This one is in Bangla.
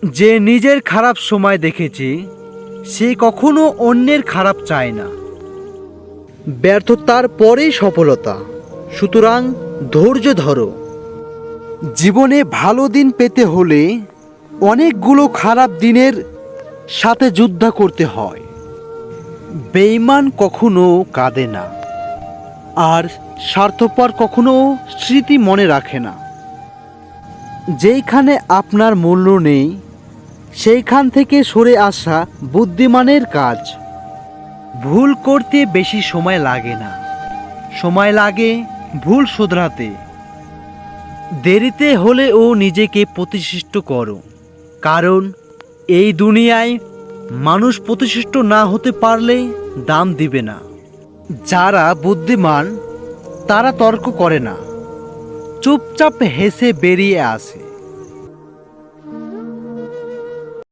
যে নিজের খারাপ সময় দেখেছে সে কখনো অন্যের খারাপ চায় না। ব্যর্থতার পরেই সফলতা, সুতরাং ধৈর্য ধরো। জীবনে ভালো দিন পেতে হলে অনেকগুলো খারাপ দিনের সাথে যুদ্ধ করতে হয়। বেঈমান কখনো কাঁদে না, আর স্বার্থপর কখনো স্মৃতি মনে রাখে না। যেইখানে আপনার মূল্য নেই সেইখান থেকে সরে আসা বুদ্ধিমানের কাজ। ভুল করতে বেশি সময় লাগে না, সময় লাগে ভুল শুধরাতে। দেরিতে হলেও নিজেকে প্রতিষ্ঠিত করো, কারণ এই দুনিয়ায় মানুষ প্রতিষ্ঠিত না হতে পারলে দাম দিবে না। যারা বুদ্ধিমান তারা তর্ক করে না, চুপচাপ হেসে বেরিয়ে আসে।